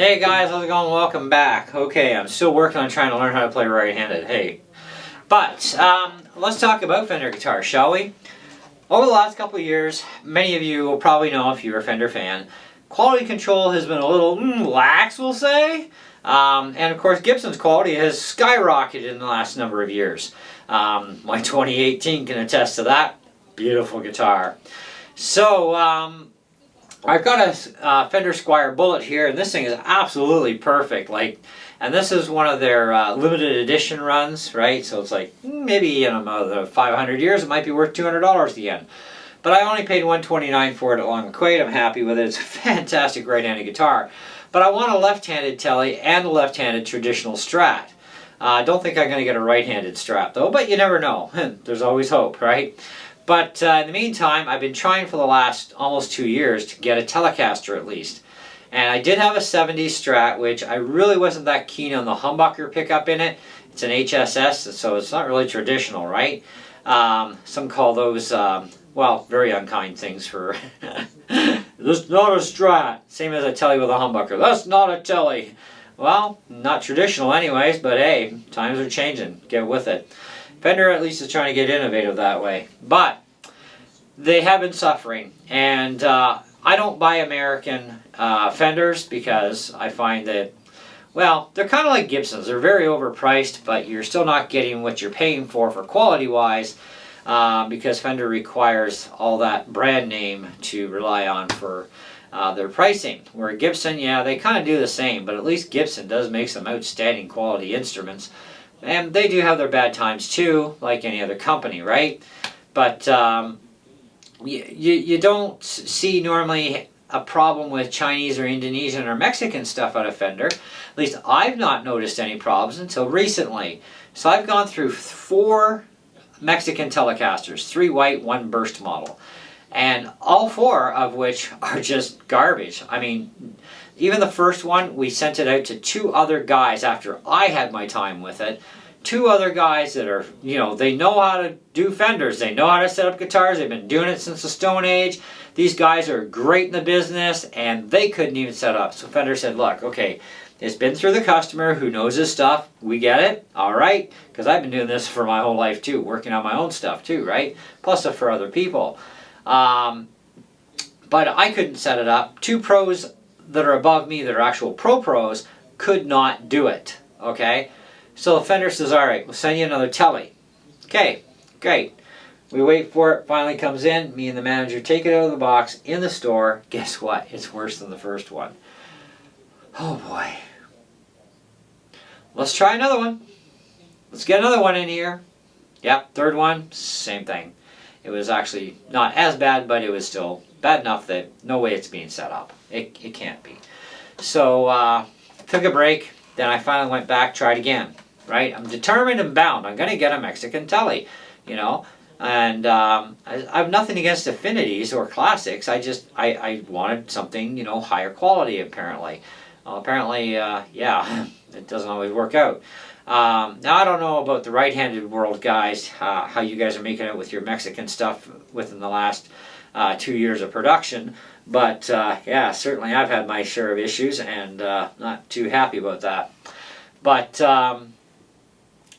Hey guys, how's it going? Welcome back. Okay, I'm still working on trying to learn how to play right-handed. Hey. But, let's talk about Fender guitars, shall we? Over the last couple of years, many of you will probably know if you're a Fender fan, quality control has been a little lax, we'll say. And of course, Gibson's quality has skyrocketed in the last number of years. My 2018 can attest to that. Beautiful guitar. So, I've got a Fender Squire Bullet here, and this thing is absolutely perfect. And this is one of their limited edition runs, right? So it's like maybe in another 500 years, it might be worth $200 again. But I only paid $129 for it at Long McQuaid. I'm happy with it. It's a fantastic right-handed guitar. But I want a left-handed telly and a left-handed traditional Strat. I don't think I'm going to get a right-handed Strat though, but you never know. There's always hope, right? But in the meantime, I've been trying for the last almost 2 years to get a Telecaster at least. And I did have a 70s Strat, which I really wasn't that keen on the humbucker pickup in it. It's an HSS, so it's not really traditional, right? Some call those, well, very unkind things for... That's not a Strat. Same as a telly with a humbucker. That's not a telly. Well, not traditional anyways, but hey, times are changing. Get with it. Fender at least is trying to get innovative that way. But they have been suffering. And I don't buy American Fenders because I find that, well, they're kind of like Gibsons. They're very overpriced, but you're still not getting what you're paying for quality-wise because Fender requires all that brand name to rely on for their pricing. Where Gibson, yeah, they kind of do the same, but at least Gibson does make some outstanding quality instruments. And they do have their bad times too, like any other company, right? But you don't see normally a problem with Chinese or Indonesian or Mexican stuff out of Fender. At least I've not noticed any problems until recently. So I've gone through 4 Mexican Telecasters, 3 white, 1 burst model. And all 4 of which are just garbage. I mean, even the first one, we sent it out to 2 other guys after I had my time with it. 2 other guys that are, you know, they know how to do Fenders. They know how to set up guitars. They've been doing it since the Stone Age. These guys are great in the business, and they couldn't even set up. So Fender said, look, okay, it's been through the customer who knows his stuff. We get it. All right. Because I've been doing this for my whole life, too, working on my own stuff, too, right? Plus for other people. But I couldn't set it up. 2 pros that are above me, that are actual pros, could not do it, okay? So Fender says, all right, we'll send you another telly. Okay, great. We wait for it, finally comes in, me and the manager take it out of the box, in the store. Guess what? It's worse than the first one. Oh boy. Let's try another one. Let's get another one in here. Yep, 3rd one, same thing. It was actually not as bad, but it was still bad enough that no way it's being set up. It can't be. So, took a break. Then I finally went back, tried again. Right? I'm determined and bound. I'm going to get a Mexican telly, you know. And I have nothing against affinities or classics. I wanted something, you know, higher quality apparently. Well, apparently, yeah, it doesn't always work out. Now, I don't know about the right-handed world, guys, how you guys are making it with your Mexican stuff within the last 2 years of production. But, yeah, certainly I've had my share of issues and not too happy about that. But,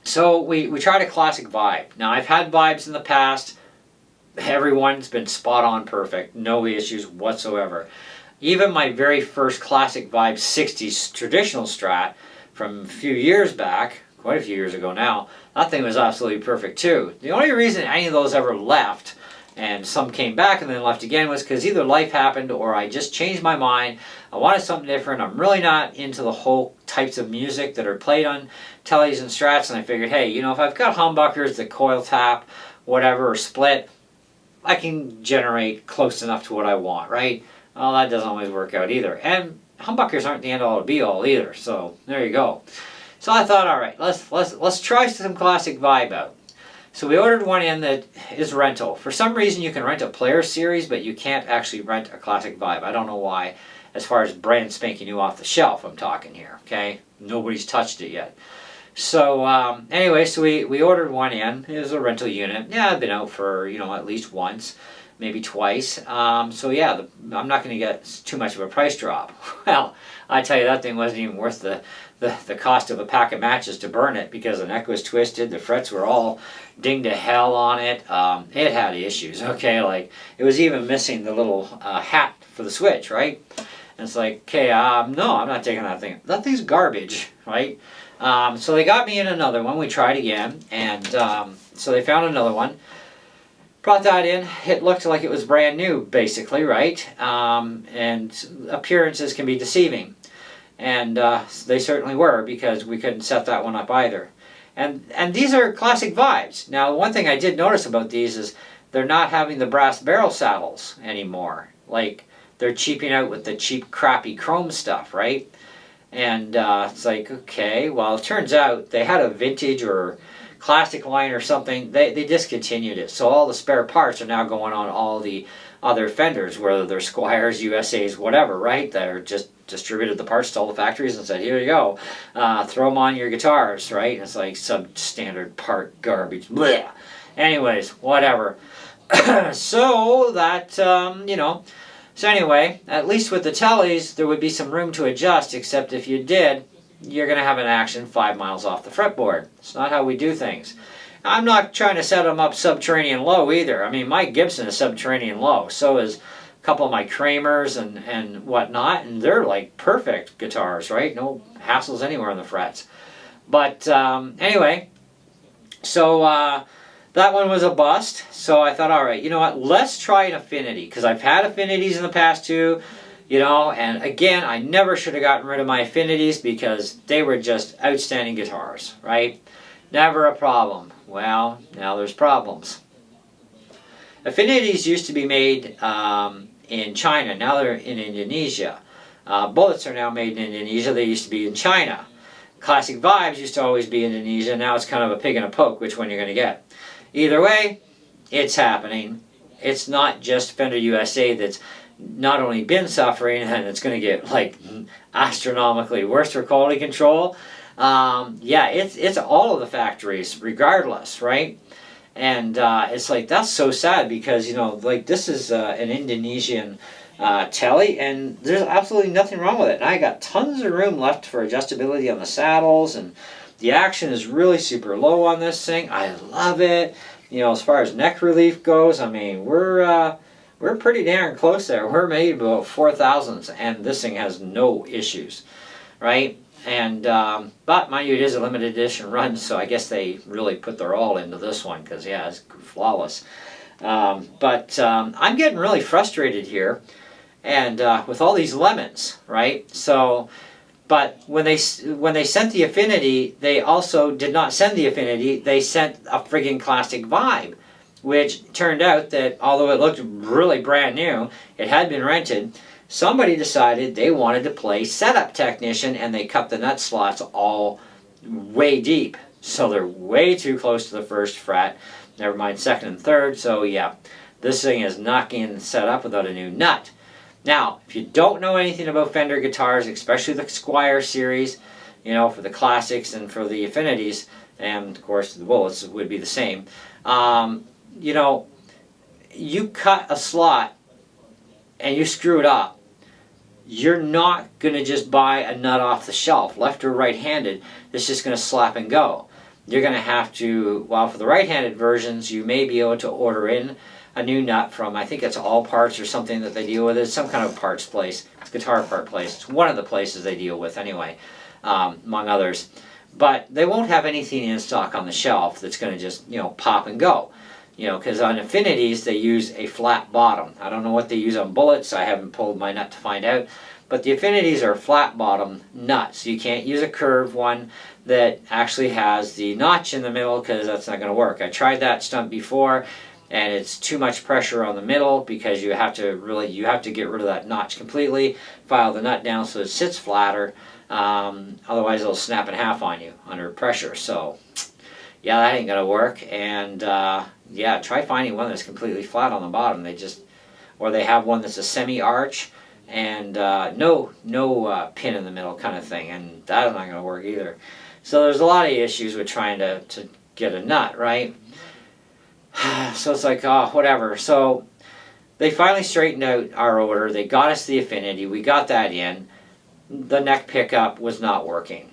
so we tried a classic vibe. Now, I've had vibes in the past. Everyone's been spot on perfect. No issues whatsoever. Even my very first classic vibe 60s traditional Strat from a few years back, quite a few years ago now, that thing was absolutely perfect too. The only reason any of those ever left, and some came back and then left again, was because either life happened or I just changed my mind. I wanted something different. I'm really not into the whole types of music that are played on tellies and Strats, and I figured, hey, you know, if I've got humbuckers that coil tap, whatever, or split, I can generate close enough to what I want, right? Well, that doesn't always work out either. And humbuckers aren't the end-all be-all either, so there you go. So I thought, all right, let's try some classic vibe out. So we ordered one in that is rental. For some reason you can rent a player series, but you can't actually rent a classic vibe. I don't know why. As far as brand spanking new off the shelf, I'm talking here, okay? Nobody's touched it yet. So anyway, so we ordered one in. It was a rental unit. Yeah, I've been out for, you know, at least once. maybe twice. So yeah, I'm not going to get too much of a price drop. Well, I tell you, that thing wasn't even worth the cost of a pack of matches to burn it, because the neck was twisted, the frets were all dinged to hell on it. It had issues, okay, like it was even missing the little hat for the switch, right? And it's like, okay, no, I'm not taking that thing. That thing's garbage, right? So they got me in another one. We tried again, and so they found another one. Brought that in. It looked like it was brand new, basically, right? And appearances can be deceiving. And they certainly were, because we couldn't set that one up either. And these are classic vibes. Now, one thing I did notice about these is they're not having the brass barrel saddles anymore. Like, they're cheaping out with the cheap, crappy chrome stuff, right? And it's like, okay, well, it turns out they had a vintage or classic line or something. They discontinued it. So all the spare parts are now going on all the other Fenders, whether they're Squires, USAs, whatever, right? They're just distributed the parts to all the factories and said, here you go, throw them on your guitars, right? And it's like substandard part garbage. Blech. Anyways, whatever. So that, you know, so anyway, at least with the tellies, there would be some room to adjust, except if you did, you're going to have an action 5 miles off the fretboard. It's not how we do things. I'm not trying to set them up subterranean low either. I mean, my Gibson is subterranean low. So is a couple of my Kramers and whatnot, and they're like perfect guitars, right? No hassles anywhere on the frets. But anyway, so that one was a bust. So I thought, all right, you know what? Let's try an Affinity, because I've had Affinities in the past too. You know, and again, I never should have gotten rid of my Affinities, because they were just outstanding guitars, right? Never a problem. Well, now there's problems. Affinities used to be made in China. Now they're in Indonesia. Bullets are now made in Indonesia. They used to be in China. Classic Vibes used to always be Indonesia. Now it's kind of a pig and a poke which one you're going to get. Either way, it's happening. It's not just Fender USA that's not only been suffering, and it's going to get like astronomically worse for quality control. Yeah, it's all of the factories regardless, right? And it's like, that's so sad, because, you know, like this is an Indonesian telly, and there's absolutely nothing wrong with it. And I got tons of room left for adjustability on the saddles, and the action is really super low on this thing. I love it. You know, as far as neck relief goes, I mean, we're pretty darn close there. We're made about 4,000s, and this thing has no issues, right? And but mind you, it is a limited edition run, so I guess they really put their all into this one, because yeah, it's flawless. But I'm getting really frustrated here, and with all these lemons, right? So, but when they sent the Affinity, they also did not send the Affinity. They sent a friggin' classic Vibe, which turned out that although it looked really brand new, it had been rented. Somebody decided they wanted to play setup technician, and they cut the nut slots all way deep. So they're way too close to the first fret. Never mind second and third. So yeah, this thing is not getting set up without a new nut. Now, if you don't know anything about Fender guitars, especially the Squire series, you know, for the classics and for the Affinities, and of course the Bullets would be the same, you know, you cut a slot and you screw it up, you're not going to just buy a nut off the shelf, left or right-handed, that's just going to slap and go. You're going to have to, well, for the right-handed versions, you may be able to order in a new nut from, I think it's All Parts or something that they deal with. It's some kind of parts place. It's guitar part place. It's one of the places they deal with anyway, among others. But they won't have anything in stock on the shelf that's going to just, you know, pop and go. You know, because on Affinities, they use a flat bottom. I don't know what they use on Bullets. I haven't pulled my nut to find out. But the Affinities are flat bottom nuts. You can't use a curved one that actually has the notch in the middle, because that's not going to work. I tried that stunt before, and it's too much pressure on the middle, because you have to get rid of that notch completely, file the nut down so it sits flatter. Otherwise, it'll snap in half on you under pressure. So, yeah, that ain't going to work. And yeah, try finding one that's completely flat on the bottom. Or they have one that's a semi-arch and no pin in the middle kind of thing, and that's not going to work either. So there's a lot of issues with trying to get a nut, right? So it's like, oh, whatever. So they finally straightened out our order. They got us the affinity. We got that in. The neck pickup was not working.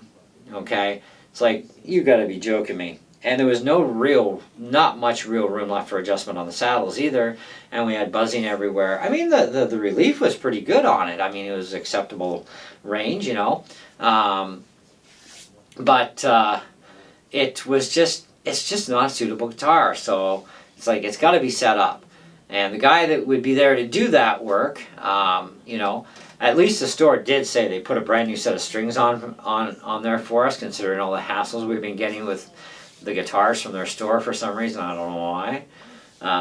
Okay? It's like, you gotta be joking me. And there was not much real room left for adjustment on the saddles either. And we had buzzing everywhere. I mean, the relief was pretty good on it. I mean, it was acceptable range, you know. But it's just not a suitable guitar. So it's like, it's got to be set up. And the guy that would be there to do that work, you know, at least the store did say they put a brand new set of strings on there for us, considering all the hassles we've been getting with the guitars from their store for some reason. I don't know why.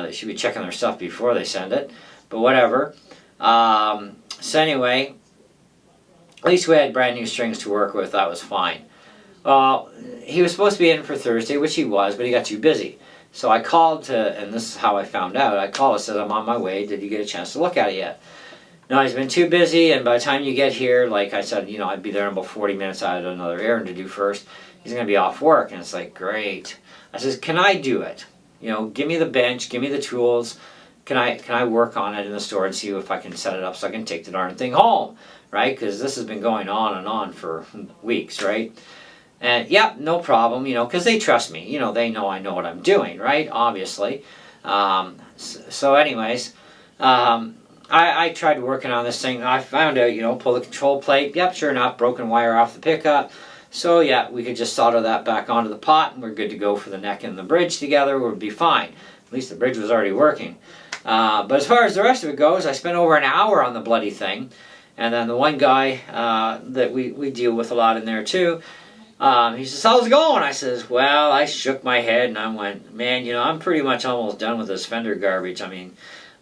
They should be checking their stuff before they send it. But whatever. So anyway, at least we had brand new strings to work with. That was fine. Well, he was supposed to be in for Thursday, which he was, but he got too busy. So I called and this is how I found out. I called and said, I'm on my way. Did you get a chance to look at it yet? No, he's been too busy, and by the time you get here, like I said, you know, I'd be there in about 40 minutes. I had another errand to do first. He's going to be off work. And it's like, great. I says, can I do it? You know, give me the bench, give me the tools. Can I work on it in the store and see if I can set it up so I can take the darn thing home, right? Because this has been going on and on for weeks, right? And yep, no problem, you know, because they trust me. You know, they know I know what I'm doing, right? Obviously. So anyways, I tried working on this thing. I found out, you know, pull the control plate. Yep, sure enough, broken wire off the pickup. So yeah, we could just solder that back onto the pot and we're good to go for the neck and the bridge together. We'll be fine. At least the bridge was already working. But as far as the rest of it goes, I spent over an hour on the bloody thing. And then the one guy that we deal with a lot in there too, he says, how's it going? I says, well, I shook my head and I went, man, you know, I'm pretty much almost done with this Fender garbage. I mean,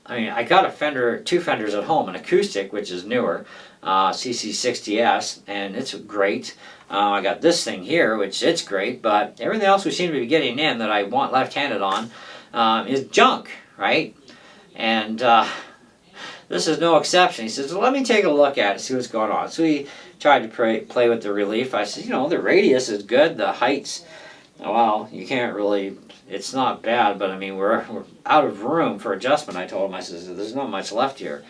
I got two Fenders at home, an acoustic, which is newer, CC60S, and it's great. I got this thing here, which it's great, but everything else we seem to be getting in that I want left-handed on is junk, right? And this is no exception. He says, well, let me take a look at it, see what's going on. So he tried to play with the relief. I said, you know, the radius is good, the heights, well, you can't really, it's not bad, but I mean, we're out of room for adjustment. I told him, I said, there's not much left here.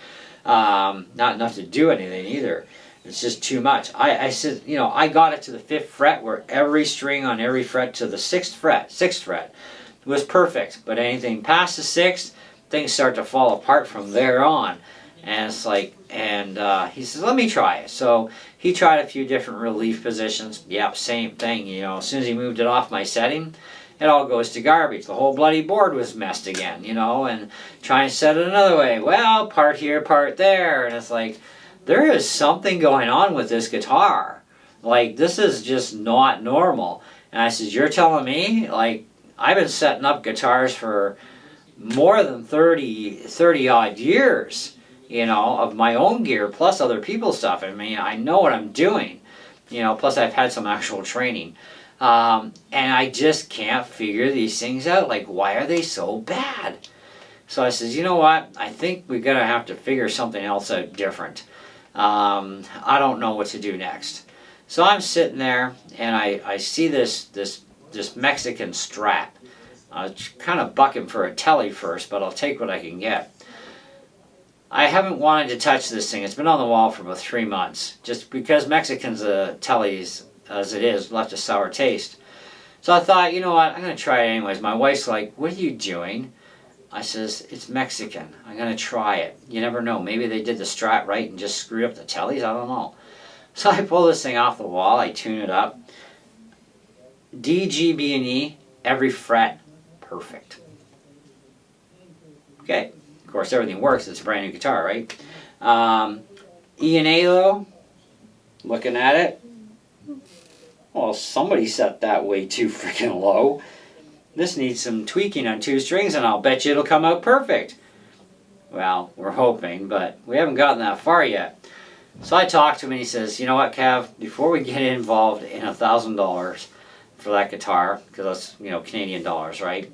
Not enough to do anything either. It's just too much. I said, you know, I got it to the 5th fret where every string on every fret to the 6th fret was perfect. But anything past the 6th, things start to fall apart from there on. And it's like, and he says, let me try it. So he tried a few different relief positions. Yep, same thing, you know. As soon as he moved it off my setting, it all goes to garbage. The whole bloody board was messed again, you know, and try and set it another way. Well, part here, part there. And it's like, there is something going on with this guitar. Like, this is just not normal. And I said, you're telling me? Like, I've been setting up guitars for more than 30 odd years, you know, of my own gear plus other people's stuff. I mean, I know what I'm doing, you know, plus I've had some actual training. And I just can't figure these things out. Like, why are they so bad? So I says, you know what? I think we're going to have to figure something else out different. I don't know what to do next. So I'm sitting there and I see this Mexican Strat. I was kind of bucking for a telly first, but I'll take what I can get. I haven't wanted to touch this thing. It's been on the wall for about 3 months. Just because Mexicans, tellies, as it is, left a sour taste. So I thought, you know what, I'm going to try it anyways. My wife's like, what are you doing? I says, it's Mexican. I'm going to try it. You never know. Maybe they did the Strat right and just screwed up the tellies. I don't know. So I pull this thing off the wall. I tune it up. D, G, B, and E, every fret, perfect. Okay. Of course, everything works. It's a brand new guitar, right? E and A, though, looking at it, well, somebody set that way too freaking low. This needs some tweaking on 2 strings, and I'll bet you it'll come out perfect. Well, we're hoping, but we haven't gotten that far yet. So I talked to him, and he says, you know what, Cav, before we get involved in $1,000 for that guitar, because that's, you know, Canadian dollars, right?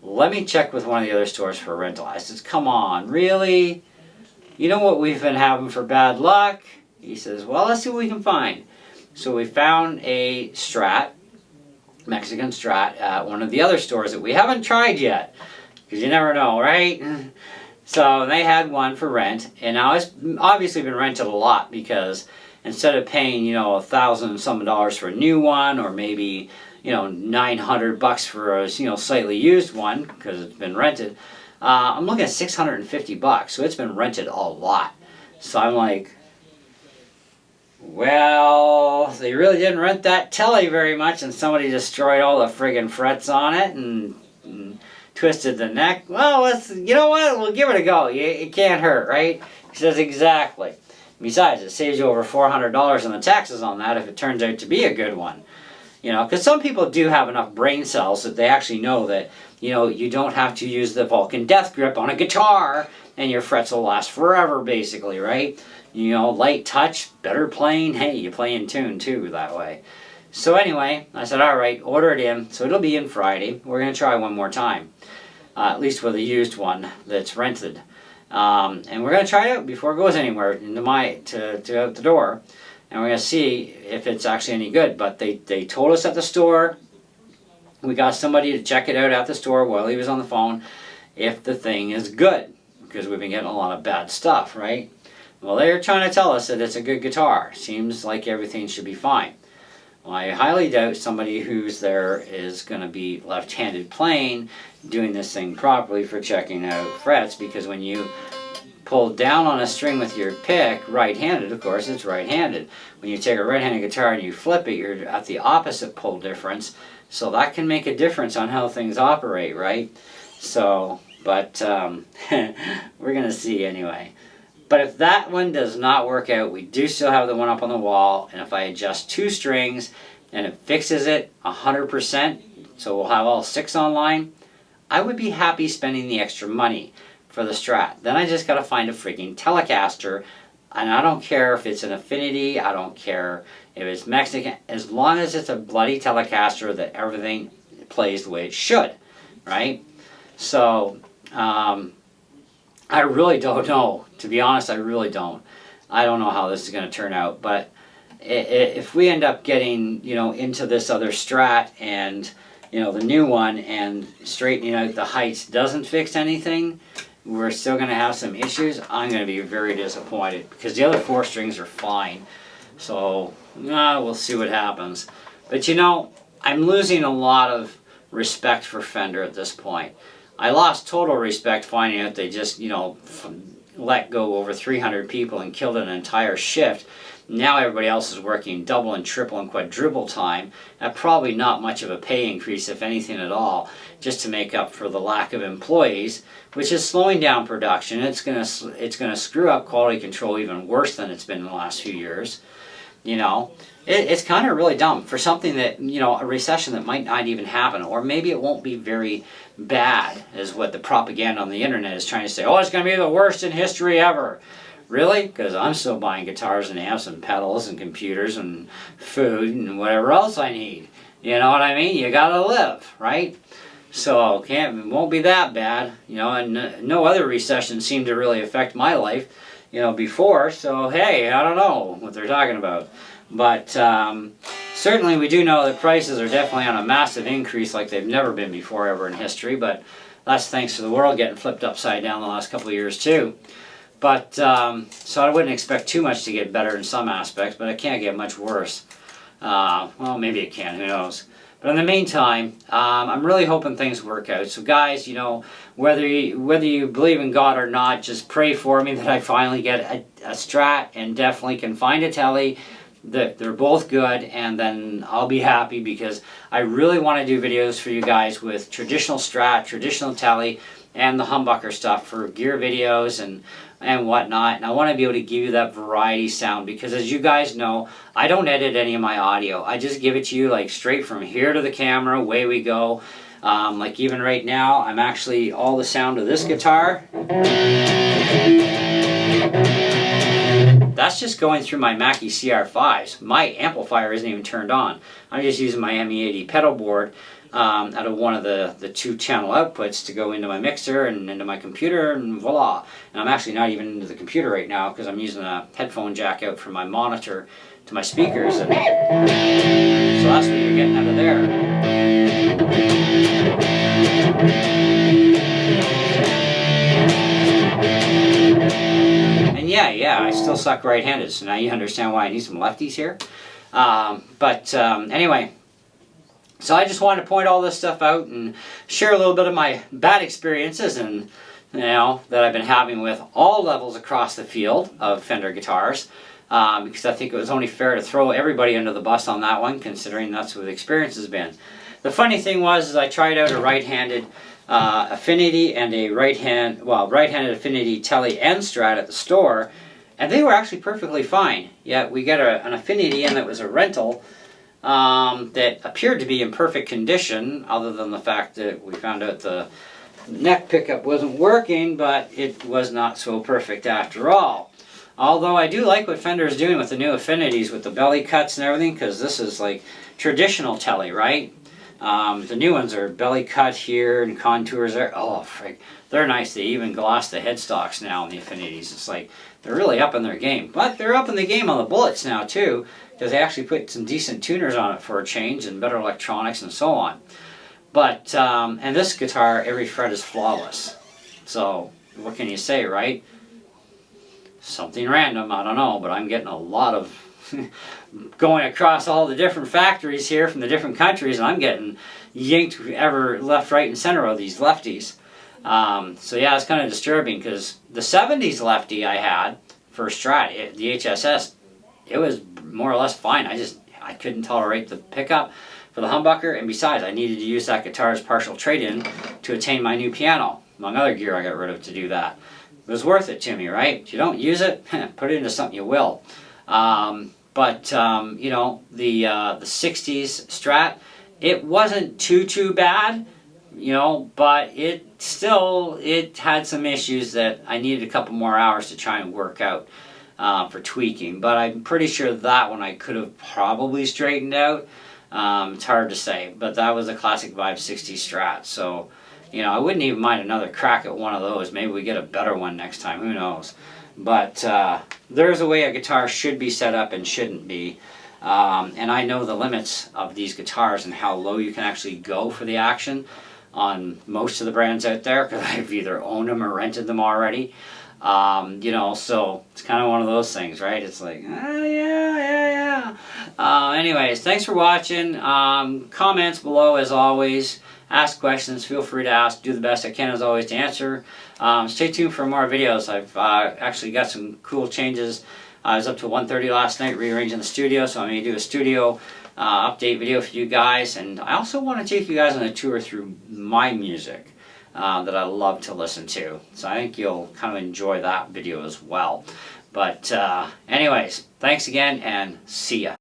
Let me check with one of the other stores for a rental. I says, come on, really? You know what we've been having for bad luck? He says, well, let's see what we can find. So we found a Strat, Mexican Strat, at one of the other stores that we haven't tried yet. Because you never know, right? So they had one for rent, and now it's obviously been rented a lot because instead of paying, you know, $1,000 and some dollars for a new one, or maybe, you know, $900 for a, you know, slightly used one because it's been rented, I'm looking at $650. So it's been rented a lot. So I'm like, well, they really didn't rent that telly very much, and somebody destroyed all the friggin' frets on it and twisted the neck. Well, you know what? We'll give it a go. It can't hurt, right? He says, exactly. Besides, it saves you over $400 in the taxes on that if it turns out to be a good one. You know, because some people do have enough brain cells that they actually know that, you know, you don't have to use the Vulcan death grip on a guitar and your frets will last forever, basically, right? You know, light touch, better playing. Hey, you play in tune too that way. So anyway, I said, all right, order it in. So it'll be in Friday. We're going to try one more time, at least with a used one that's rented. And we're going to try it out before it goes anywhere to out the door. And we're going to see if it's actually any good. But they told us at the store, we got somebody to check it out at the store while he was on the phone, if the thing is good. Because we've been getting a lot of bad stuff, right? Well, they're trying to tell us that it's a good guitar. Seems like everything should be fine. Well, I highly doubt somebody who's there is going to be left-handed playing, doing this thing properly for checking out frets, because when you pull down on a string with your pick, right-handed, of course, it's right-handed. When you take a right-handed guitar and you flip it, you're at the opposite pull difference, so that can make a difference on how things operate, right? So, but we're going to see anyway. But if that one does not work out, we do still have the one up on the wall, and if I adjust 2 strings and it fixes it 100%, so we'll have all 6 online, I would be happy spending the extra money for the Strat. Then I just got to find a freaking Telecaster, and I don't care if it's an Affinity, I don't care if it's Mexican, as long as it's a bloody Telecaster that everything plays the way it should, right? So, I really don't know. To be honest, I really don't. I don't know how this is going to turn out. But if we end up getting, you know, into this other Strat and, you know, the new one, and straightening out the heights doesn't fix anything, we're still going to have some issues. I'm going to be very disappointed because the other 4 strings are fine. So, we'll see what happens. But, you know, I'm losing a lot of respect for Fender at this point. I lost total respect finding out they just, you know, let go over 300 people and killed an entire shift. Now everybody else is working double and triple and quadruple time at probably not much of a pay increase, if anything at all, just to make up for the lack of employees, which is slowing down production. It's gonna screw up quality control even worse than it's been in the last few years. You know, it's kind of really dumb for something that, you know, a recession that might not even happen, or maybe it won't be very bad, is what the propaganda on the internet is trying to say. Oh, it's going to be the worst in history ever. Really? Because I'm still buying guitars and amps and pedals and computers and food and whatever else I need. You know what I mean? You got to live, right? So it won't be that bad. You know, and no other recession seemed to really affect my life, you know, before. So, hey, I don't know what they're talking about. But certainly we do know that prices are definitely on a massive increase like they've never been before ever in history. But that's thanks to the world getting flipped upside down the last couple of years too. But so I wouldn't expect too much to get better in some aspects, but it can't get much worse. Well, maybe it can, who knows. But in the meantime, I'm really hoping things work out. So guys, you know, whether you believe in God or not, just pray for me that I finally get a Strat and definitely can find a Telly. They're both good, and then I'll be happy, because I really want to do videos for you guys with traditional Strat, traditional Telly, and the humbucker stuff for gear videos and whatnot. And I want to be able to give you that variety sound, because as you guys know, I don't edit any of my audio. I just give it to you like straight from here to the camera, away we go. Like even right now, I'm actually all the sound of this guitar. That's just going through my Mackie CR5s. My amplifier isn't even turned on. I'm just using my ME80 pedal board out of one of the 2-channel outputs to go into my mixer and into my computer, and voila. And I'm actually not even into the computer right now because I'm using a headphone jack out from my monitor to my speakers. And so that's what you're getting out of there. yeah, I still suck right-handed, so now you understand why I need some lefties here. Anyway, so I just wanted to point all this stuff out and share a little bit of my bad experiences and that I've been having with all levels across the field of Fender guitars, because I think it was only fair to throw everybody under the bus on that one, considering that's what the experience has been. The funny thing was I tried out a right-handed affinity and a right-handed affinity Tele and Strat at the store, and they were actually perfectly fine. Yet we got an affinity in that was a rental that appeared to be in perfect condition, other than the fact that we found out the neck pickup wasn't working, but it was not so perfect after all. Although I do like what Fender is doing with the new affinities with the belly cuts and everything, because this is like traditional Tele, right? The new ones are belly cut here and contours there. Oh, frig. They're nice. They even gloss the headstocks now in the affinities. It's like they're really up in their game. But they're up in the game on the bullets now too, because they actually put some decent tuners on it for a change and better electronics and so on. But, and this guitar, every fret is flawless. So, what can you say, right? Something random, I don't know, but I'm getting a lot of going across all the different factories here from the different countries, and I'm getting yanked ever left, right, and center of these lefties. So yeah, it's kind of disturbing, because the 70s lefty I had for Strat, the HSS, it was more or less fine. I couldn't tolerate the pickup for the humbucker, and besides, I needed to use that guitar as partial trade-in to attain my new piano. Among other gear I got rid of to do that. It was worth it to me, right? If you don't use it, put it into something you will. The 60s Strat, it wasn't too bad, but it had some issues that I needed a couple more hours to try and work out for tweaking. But I'm pretty sure that one I could have probably straightened out. It's hard to say, but that was a classic Vibe 60 Strat, so I wouldn't even mind another crack at one of those. Maybe we get a better one next time, who knows. But there's a way a guitar should be set up and shouldn't be, and I know the limits of these guitars and how low you can actually go for the action on most of the brands out there, because I've either owned them or rented them already. So it's kind of one of those things, right? It's like, yeah. Anyways, thanks for watching. Comments below as always. Ask questions. Feel free to ask. Do the best I can as always to answer. Stay tuned for more videos. I've actually got some cool changes. I was up to 1:30 last night rearranging the studio, so I'm going to do a studio update video for you guys. And I also want to take you guys on a tour through my music that I love to listen to. So I think you'll kind of enjoy that video as well. But anyways, thanks again and see ya.